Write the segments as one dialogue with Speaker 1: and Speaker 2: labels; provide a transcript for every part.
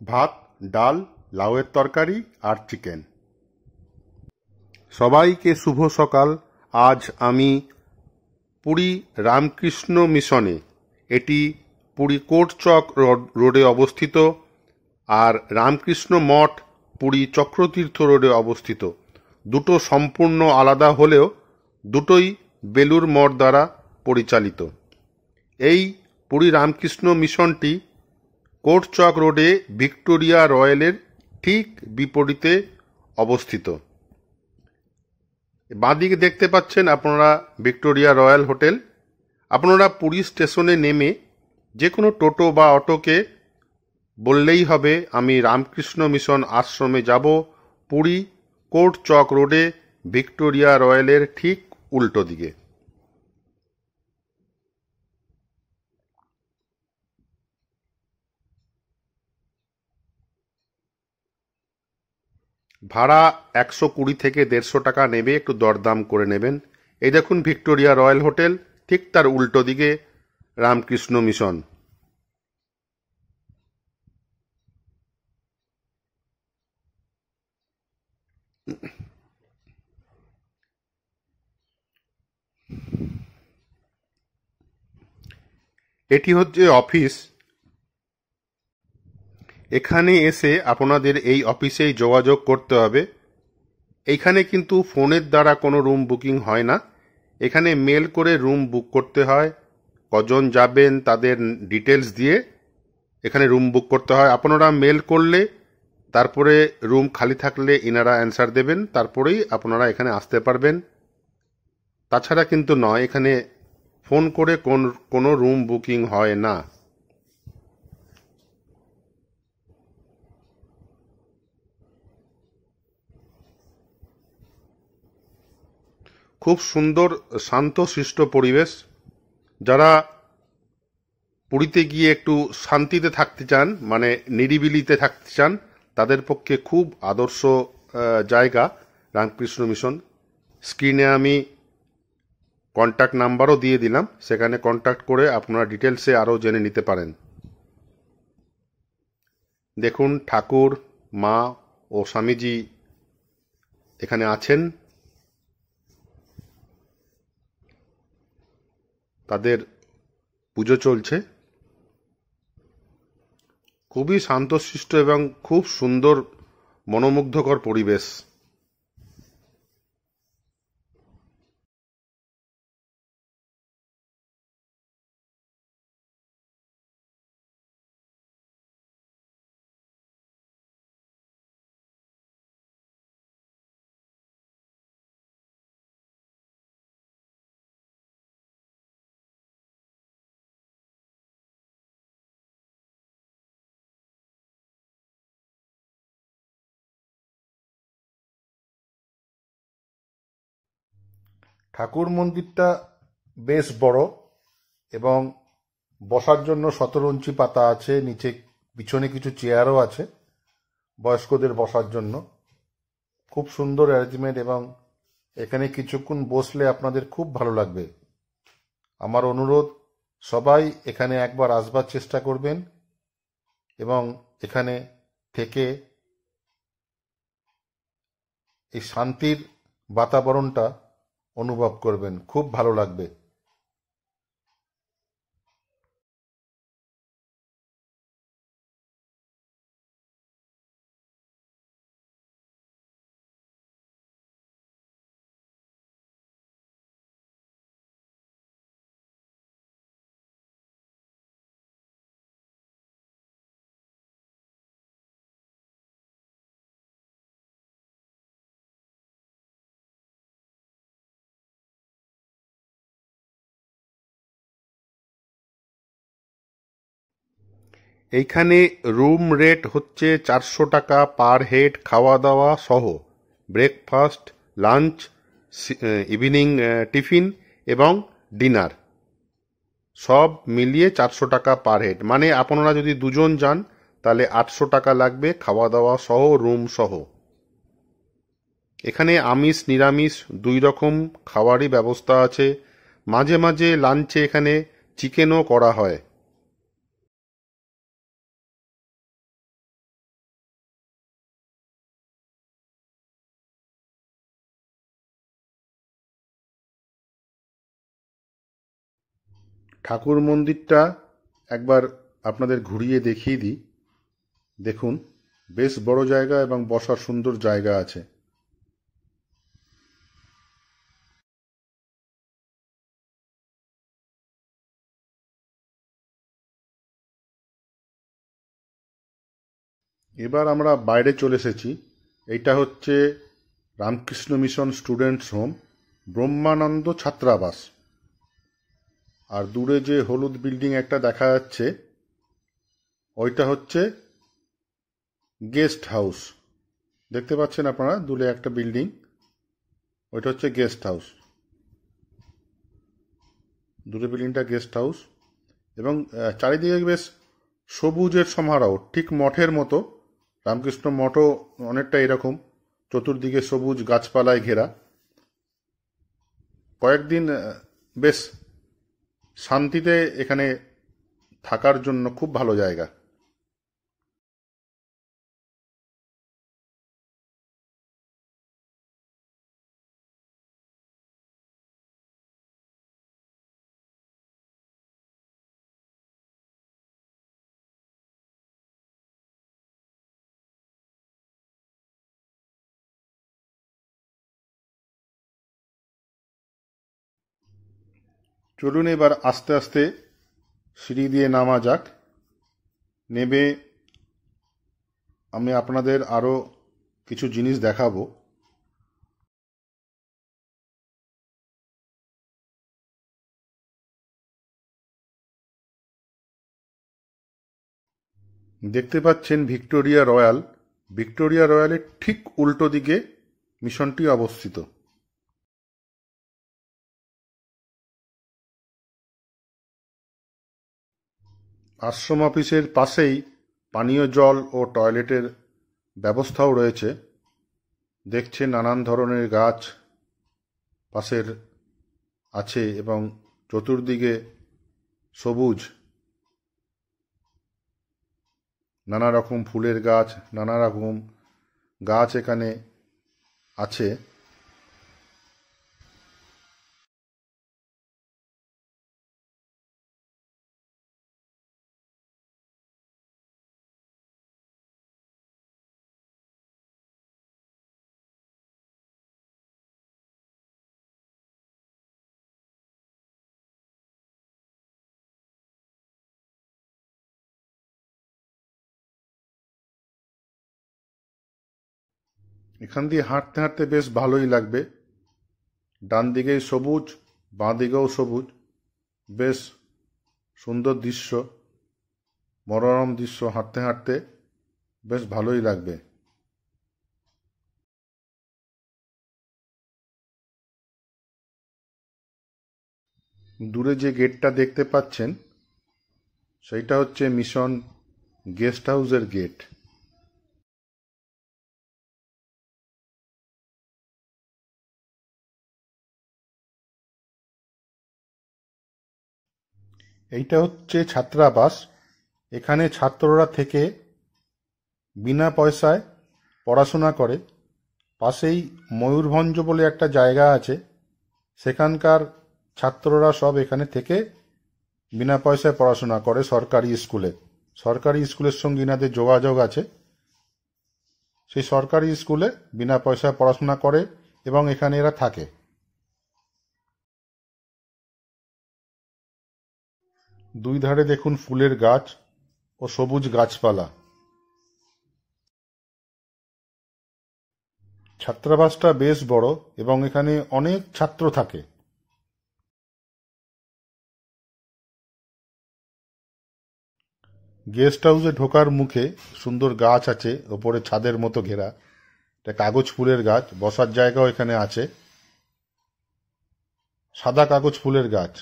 Speaker 1: ভাত, ডাল, লাউয়ের তরকারি আর চিকেন। সবাইকে শুভ সকাল। আজ আমি পুরী রামকৃষ্ণ মিশনে, এটি পুরী কোটচক রোডে অবস্থিত, আর রামকৃষ্ণ মঠ পুরী চক্রতীর্থ রোডে অবস্থিত। দুটো সম্পূর্ণ আলাদা হলেও দুটোই বেলুড় মঠ দ্বারা পরিচালিত। এই পুরী রামকৃষ্ণ মিশনটি কোটচক রোডে ভিক্টোরিয়া রয়্যালের ঠিক বিপরীতে অবস্থিত। বাঁদিকে দেখতে পাচ্ছেন আপনারা ভিক্টোরিয়া রয়্যাল হোটেল। আপনারা পুরী স্টেশনে নেমে যে কোনো টোটো বা অটোকে বললেই হবে আমি রামকৃষ্ণ মিশন আশ্রমে যাব, পুরী কোটচক রোডে ভিক্টোরিয়া রয়্যালের ঠিক উল্টো দিকে। ভাড়া 120 থেকে 150 টাকা নেবে, একটু দরদাম করে নেবেন। এই দেখুন ভিক্টোরিয়া রয়্যাল হোটেল, ঠিক তার উল্টো দিকে রামকৃষ্ণ মিশন। এটি হচ্ছে অফিস। এখানে এসে আপনাদের এই অফিসেই যোগাযোগ করতে হবে। এইখানে কিন্তু ফোনের দ্বারা কোনো রুম বুকিং হয় না, এখানে মেল করে রুম বুক করতে হয়। কজন যাবেন তাদের ডিটেলস দিয়ে এখানে রুম বুক করতে হয়। আপনারা মেল করলে তারপরে রুম খালি থাকলে ইনারা অ্যান্সার দেবেন, তারপরেই আপনারা এখানে আসতে পারবেন। তাছাড়া কিন্তু নয়, এখানে ফোন করে কোনো রুম বুকিং হয় না। খুব সুন্দর শান্তশিষ্ট পরিবেশ। যারা পুরীতে গিয়ে একটু শান্তিতে থাকতে চান, মানে নিরিবিলিতে থাকতে চান, তাদের পক্ষে খুব আদর্শ জায়গা রামকৃষ্ণ মিশন। স্ক্রিনে আমি কন্ট্যাক্ট নাম্বারও দিয়ে দিলাম, সেখানে কন্ট্যাক্ট করে আপনারা ডিটেলসে আরও জেনে নিতে পারেন। দেখুন ঠাকুর, মা ও স্বামীজি এখানে আছেন, তাদের পুজো চলছে। খুবই শান্তশিষ্ট এবং খুব সুন্দর মনোমুগ্ধকর পরিবেশ। ঠাকুর মন্দিরটা বেশ বড় এবং বসার জন্য শতরঞ্চি পাতা আছে, নিচে পিছনে কিছু চেয়ারও আছে বয়স্কদের বসার জন্য। খুব সুন্দর অ্যারেঞ্জমেন্ট এবং এখানে কিছুক্ষণ বসলে আপনাদের খুব ভালো লাগবে। আমার অনুরোধ, সবাই এখানে একবার আসবার চেষ্টা করবেন এবং এখানে থেকে এই শান্তির বাতাবরণটা অনুভব করবেন, খুব ভালো লাগবে। এইখানে রুম রেট হচ্ছে 400 টাকা পার হেড, খাওয়া দাওয়া সহ, ব্রেকফাস্ট, লাঞ্চ, ইভিনিং টিফিন এবং ডিনার সব মিলিয়ে 400 টাকা পার হেড। মানে আপনারা যদি দুজন যান তাহলে 800 টাকা লাগবে খাওয়া দাওয়া সহ, রুম সহ। এখানে আমিষ নিরামিষ দুই রকম খাওয়ারই ব্যবস্থা আছে। মাঝে মাঝে লাঞ্চে এখানে চিকেনও করা হয়। ঠাকুর মন্দিরটা একবার আপনাদের ঘুরিয়ে দেখিয়ে দিই। দেখুন, বেশ বড় জায়গা এবং বসার সুন্দর জায়গা আছে। এবার আমরা বাইরে চলে এসেছি। এইটা হচ্ছে রামকৃষ্ণ মিশন স্টুডেন্টস হোম, ব্রহ্মানন্দ ছাত্রাবাস। আর দূরে যে হলুদ বিল্ডিং একটা দেখা যাচ্ছে, ওইটা হচ্ছে গেস্ট হাউস। দেখতে পাচ্ছেন আপনারা দূরে একটা বিল্ডিং, ওইটা হচ্ছে গেস্ট হাউস। দূরে বিল্ডিংটা গেস্ট হাউস এবং চারিদিকে বেশ সবুজের সমারোহ, ঠিক মঠের মতো। রামকৃষ্ণ মঠও অনেকটা এরকম, চতুর্দিকে সবুজ গাছপালায় ঘেরা। কয়েকদিন বেশ শান্তিতে এখানে থাকার জন্য খুব ভালো জায়গা। চলুন এবার আস্তে আস্তে সিঁড়ি দিয়ে নামা যাক। নেমে আমি আপনাদের আরও কিছু জিনিস দেখাবো। দেখতে পাচ্ছেন ভিক্টোরিয়া রয়্যাল। ভিক্টোরিয়া রয়্যালের ঠিক উল্টো দিকে মিশনটি অবস্থিত। আশ্রম অফিসের পাশেই পানীয় জল ও টয়লেটের ব্যবস্থাও রয়েছে। দেখছেন নানান ধরনের গাছ পাশের আছে এবং চতুর্দিকে সবুজ, নানা রকম ফুলের গাছ, নানা রকম গাছ এখানে আছে। এখান দিয়ে হাঁটতে হাঁটতে বেশ ভালোই লাগবে। ডান দিকে সবুজ, বাঁ দিকেও সবুজ, বেশ সুন্দর দৃশ্য, মনোরম দৃশ্য। হাঁটতে হাঁটতে বেশ ভালোই লাগবে। দূরে যে গেটটা দেখতে পাচ্ছেন, সেইটা হচ্ছে মিশন গেস্ট হাউসের গেট। এইটা হচ্ছে ছাত্রাবাস। এখানে ছাত্ররা থেকে বিনা পয়সায় পড়াশোনা করে। পাশেই ময়ূরভঞ্জ বলে একটা জায়গা আছে, সেখানকার ছাত্ররা সব এখানে থেকে বিনা পয়সায় পড়াশোনা করে সরকারি স্কুলে। সরকারি স্কুলের সঙ্গে ইনাদের যোগাযোগ আছে। সেই সরকারি স্কুলে বিনা পয়সায় পড়াশোনা করে এবং এখানে এরা থাকে। দুই ধারে দেখুন ফুলের গাছ ও সবুজ গাছপালা। ছাত্রাবাসটা বেশ বড় এবং এখানে অনেক ছাত্র থাকে। গেস্ট হাউসে ঢোকার মুখে সুন্দর গাছ আছে, ওপরে ছাদের মতো ঘেরা। এটা কাগজ ফুলের গাছ, বসার জায়গাও এখানে আছে। সাদা কাগজ ফুলের গাছ,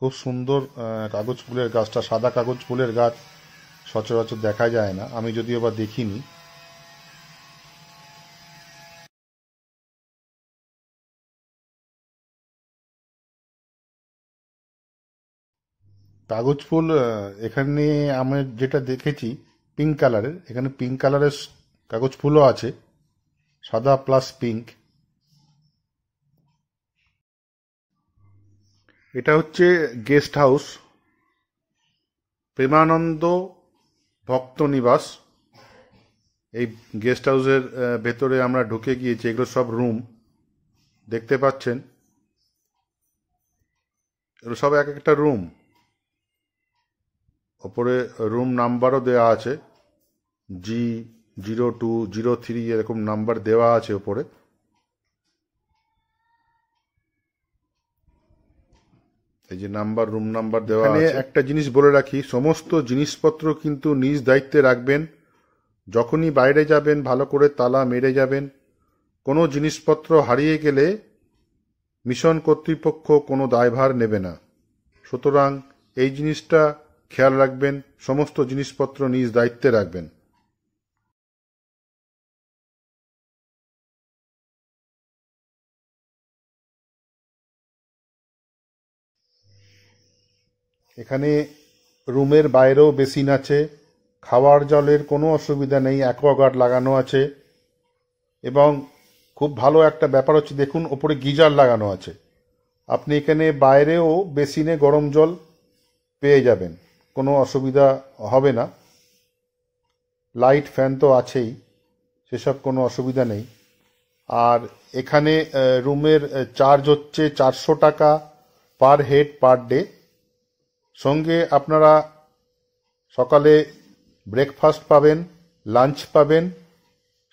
Speaker 1: খুব সুন্দর কাগজ ফুলের গাছটা। সাদা কাগজ ফুলের গাছ সচরাচর দেখা যায় না, আমি যদিও বা দেখিনি। কাগজ ফুল এখানে আমি যেটা দেখেছি পিঙ্ক কালারের, এখানে পিঙ্ক কালারের কাগজ ফুলও আছে, সাদা প্লাস পিঙ্ক। এটা হচ্ছে গেস্ট হাউস, প্রেমানন্দ ভক্ত নিবাস। এই গেস্ট হাউসের ভেতরে আমরা ঢুকে গিয়েছি। এগুলো সব রুম দেখতে পাচ্ছেন, এগুলো সব এক একটা রুম। ওপরে রুম নাম্বারও দেওয়া আছে, G02, 03 এরকম নাম্বার দেওয়া আছে ওপরে। এই যে নাম্বার, রুম নাম্বার দেওয়া আছে। একটা জিনিস বলে রাখি, সমস্ত জিনিসপত্র কিন্তু নিজ দায়িত্বে রাখবেন। যখনই বাইরে যাবেন ভালো করে তালা মেরে যাবেন। কোনো জিনিসপত্র হারিয়ে গেলে মিশন কর্তৃপক্ষ কোনো দায়ভার নেবে না। সুতরাং এই জিনিসটা খেয়াল রাখবেন, সমস্ত জিনিসপত্র নিজ দায়িত্বে রাখবেন। এখানে রুমের বাইরেও বেসিন আছে, খাওয়ার জলের কোনো অসুবিধা নেই, অ্যাকোয়াগার্ড লাগানো আছে। এবং খুব ভালো একটা ব্যাপার হচ্ছে, দেখুন ওপরে গিজার লাগানো আছে। আপনি এখানে বাইরেও বেসিনে গরম জল পেয়ে যাবেন, কোনো অসুবিধা হবে না। লাইট ফ্যান তো আছেই, সেসব কোনো অসুবিধা নেই। আর এখানে রুমের চার্জ হচ্ছে 400 টাকা পার হেড পার ডে। সঙ্গে আপনারা সকালে ব্রেকফাস্ট পাবেন, লাঞ্চ পাবেন,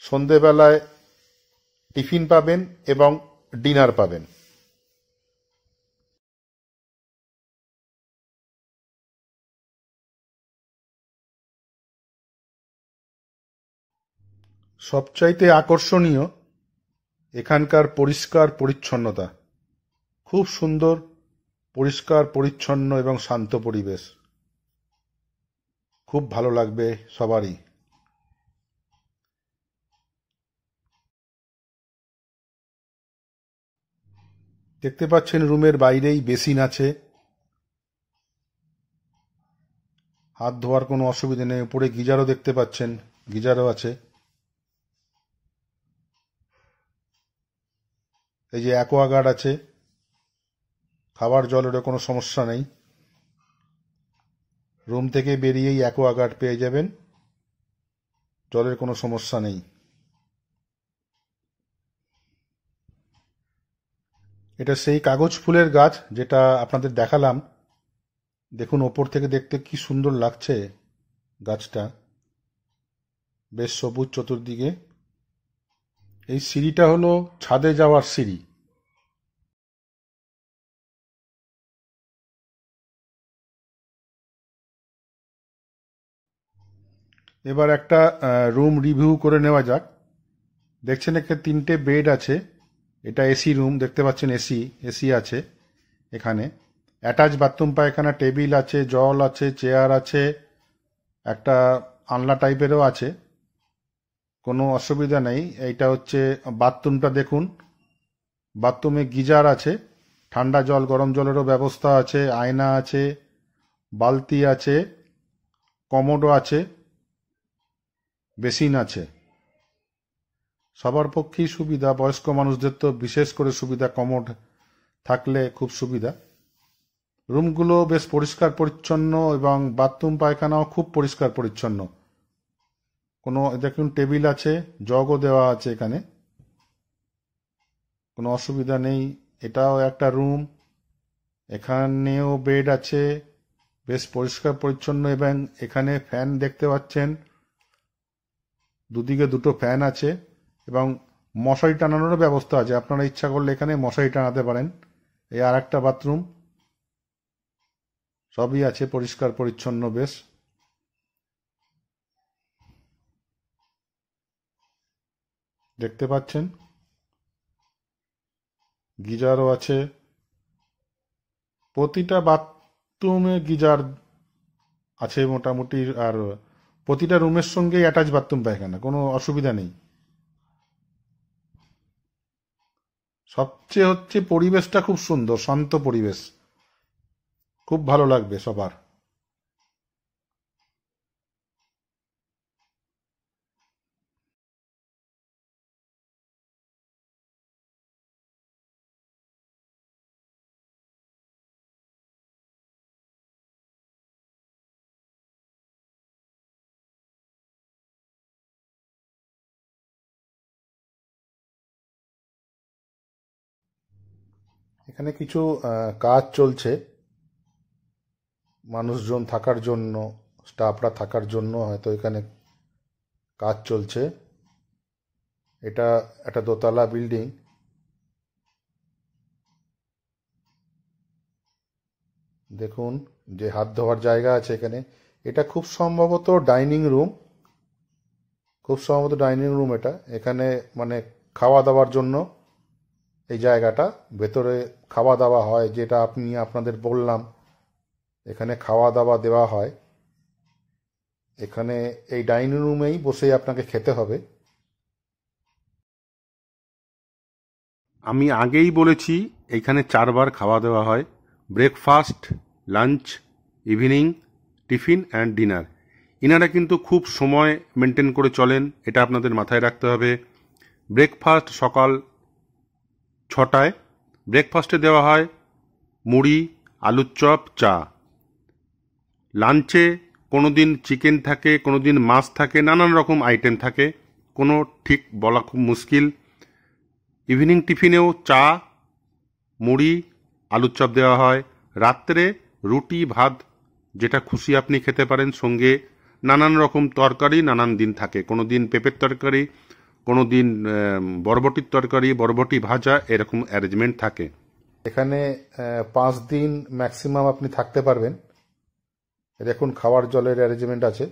Speaker 1: সন্ধেবেলায় টিফিন পাবেন এবং ডিনার পাবেন। সবচাইতে আকর্ষণীয় এখানকার পরিষ্কার পরিচ্ছন্নতা। খুব সুন্দর, পরিষ্কার পরিচ্ছন্ন এবং শান্ত পরিবেশ। খুব ভালো লাগবে সবারই। দেখতে পাচ্ছেন রুমের বাইরেই বেসিন আছে, হাত ধোয়ার কোনো অসুবিধা নেই। উপরে গিজারও দেখতে পাচ্ছেন, গিজারও আছে। এই যে অ্যাকোয়াগার্ড আছে, খাবার জলেরও কোনো সমস্যা নেই। রুম থেকে বেরিয়েই অ্যাকোয়াগার্ড পেয়ে যাবেন, জলের কোনো সমস্যা নেই। এটা সেই কাগজ ফুলের গাছ যেটা আপনাদের দেখালাম। দেখুন ওপর থেকে দেখতে কি সুন্দর লাগছে গাছটা, বেশ সবুজ চতুর্দিকে। এই সিঁড়িটা হলো ছাদে যাওয়ার সিঁড়ি। এবার একটা রুম রিভিউ করে নেওয়া যাক। দেখছেন এখানে 3টে বেড আছে। এটা এসি রুম, দেখতে পাচ্ছেন এসি এসি আছে এখানে। অ্যাটাচ বাথরুম, পায়খানা, টেবিল আছে, জল আছে, চেয়ার আছে, একটা আনলা টাইপেরও আছে, কোনো অসুবিধা নেই। এইটা হচ্ছে বাথরুমটা, দেখুন বাথরুমে গিজার আছে, ঠান্ডা জল গরম জলেরও ব্যবস্থা আছে, আয়না আছে, বালতি আছে, কমোডও আছে, বেসিন আছে। সবার পক্ষেই সুবিধা, বয়স্ক মানুষদের তো বিশেষ করে সুবিধা, কমোড থাকলে খুব সুবিধা। রুমগুলো বেশ পরিষ্কার পরিচ্ছন্ন এবং বাথরুম পায়খানাও খুব পরিষ্কার পরিচ্ছন্ন। কোনো দেখুন টেবিল আছে, জগও দেওয়া আছে এখানে, কোনো অসুবিধা নেই। এটাও একটা রুম, এখানেও বেড আছে, বেশ পরিষ্কার পরিচ্ছন্ন। এবং এখানে ফ্যান দেখতে পাচ্ছেন, দুদিকে দুটো ফ্যান আছে এবং মশারি টানানোরও ব্যবস্থা আছে। আপনারা ইচ্ছা করলে এখানে মশারি টানাতে পারেন। এই আর একটা বাথরুম, সবই আছে পরিষ্কার পরিচ্ছন্ন বেশ। দেখতে পাচ্ছেন গিজারও আছে, প্রতিটা বাথরুমে গিজার আছে মোটামুটি। আর প্রতিটা রুমের সঙ্গেই অ্যাটাচ বাথরুম পায়খানা, কোনো অসুবিধা নেই। সবচেয়ে হচ্ছে পরিবেশটা খুব সুন্দর, শান্ত পরিবেশ, খুব ভালো লাগবে সবার। এখানে কিছু কাজ চলছে, মানুষজন থাকার জন্য, স্টাফরা থাকার জন্য হয়তো এখানে কাজ চলছে। এটা একটা দোতলা বিল্ডিং। দেখুন যে হাত ধোয়ার জায়গা আছে এখানে। এটা খুব সম্ভবত ডাইনিং রুম, এটা এখানে মানে খাওয়া দাওয়ার জন্য এই জায়গাটা। ভেতরে খাওয়া দাওয়া হয়, যেটা আপনাদের বললাম, এখানে খাওয়া দাওয়া দেওয়া হয়। এখানে এই ডাইনিং রুমেই বসে আপনাকে খেতে হবে। আমি আগেই বলেছি এইখানে 4 বার খাওয়া দাওয়া হয়, breakfast, lunch, evening, tiffin and dinner. ইনারা কিন্তু খুব সময় মেনটেন করে চলেন, এটা আপনাদের মাথায় রাখতে হবে। ব্রেকফাস্ট সকাল 6টায়। ব্রেকফাস্টে দেওয়া হয় মুড়ি, আলুর চপ, চা। লাঞ্চে কোনো দিন চিকেন থাকে, কোনো দিন মাছ থাকে, নানান রকম আইটেম থাকে, কোনো ঠিক বলা খুব মুশকিল। ইভিনিং টিফিনেও চা, মুড়ি, আলুর চপ দেওয়া হয়। রাত্রে রুটি, ভাত, যেটা খুশি আপনি খেতে পারেন, সঙ্গে নানান রকম তরকারি নানান দিন থাকে। কোনো দিন পেঁপের তরকারি, কোনো দিন বরবটির তরকারি, বরবটি ভাজা, এরকম অ্যারেঞ্জমেন্ট থাকে। এখানে 5 দিন ম্যাক্সিমাম আপনি থাকতে পারবেন। দেখুন খাওয়ার জলের অ্যারেঞ্জমেন্ট আছে।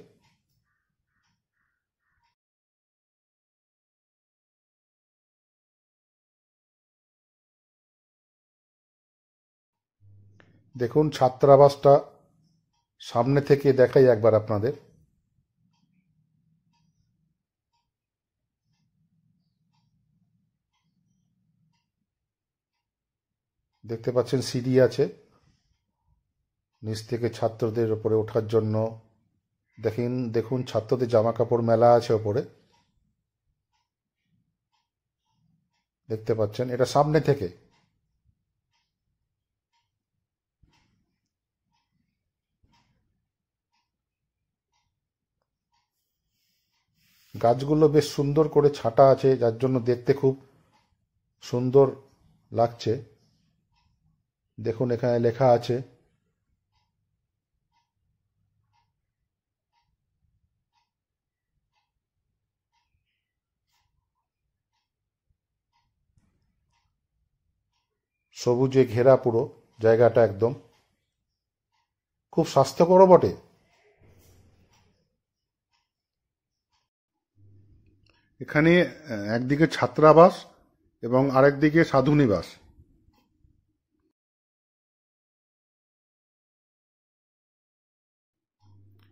Speaker 1: দেখুন ছাত্রাবাসটা সামনে থেকে দেখাই একবার আপনাদের। দেখতে পাচ্ছেন সিঁড়ি আছে নিচ থেকে ছাত্রদের ওপরে ওঠার জন্য। দেখুন ছাত্রদের জামা কাপড় মেলা আছে ওপরে, দেখতে পাচ্ছেন, এটা সামনে থেকে। গাছগুলো বেশ সুন্দর করে ছাঁটা আছে, যার জন্য দেখতে খুব সুন্দর লাগছে। দেখুন এখানে লেখা আছে সবুজে ঘেরা পুরো জায়গাটা, একদম খুব স্বাস্থ্যকরও বটে। এখানে একদিকে ছাত্রাবাস এবং আরেকদিকে সাধুনিবাস।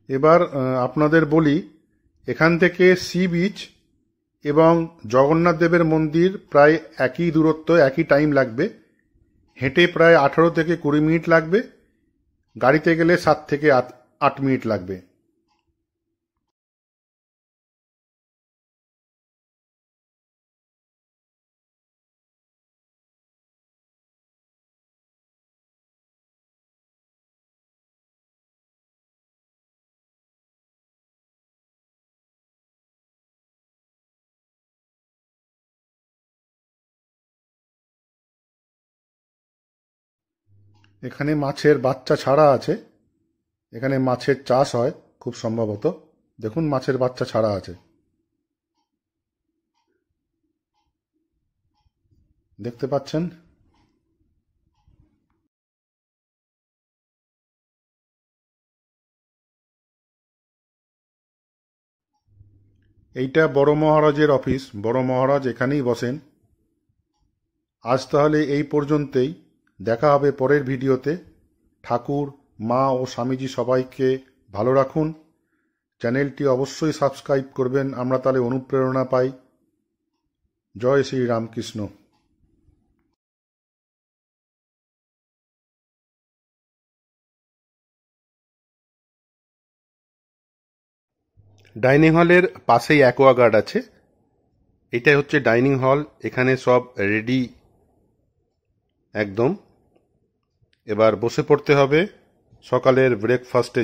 Speaker 1: এবার আপনাদের বলি, এখান থেকে সি বিচ এবং জগন্নাথ দেবের মন্দির প্রায় একই দূরত্ব, একই টাইম লাগবে। হেঁটে প্রায় 18 থেকে 20 মিনিট লাগবে, গাড়িতে গেলে 7 থেকে 8 মিনিট লাগবে। এখানে মাছের বাচ্চা ছাড়া আছে, এখানে মাছের চাষ হয় খুব সম্ভবত। দেখুন মাছের বাচ্চা ছাড়া আছে, দেখতে পাচ্ছেন। এইটা বড় মহারাজের অফিস, বড় মহারাজ এখানেই বসেন। আজ তাহলে এই পর্যন্তই, দেখা হবে পরের ভিডিওতে। ঠাকুর, মা ও স্বামীজি সবাইকে ভালো রাখুন। চ্যানেলটি অবশ্যই সাবস্ক্রাইব করবেন, আমরা তাহলে অনুপ্রেরণা পাই। জয় শ্রী রামকৃষ্ণ। ডাইনিং হলের পাশেই অ্যাকোয়াগার্ড আছে। এটাই হচ্ছে ডাইনিং হল, এখানে সব রেডি একদম। এবার বসে পড়তে হবে সকালের ব্রেকফাস্টের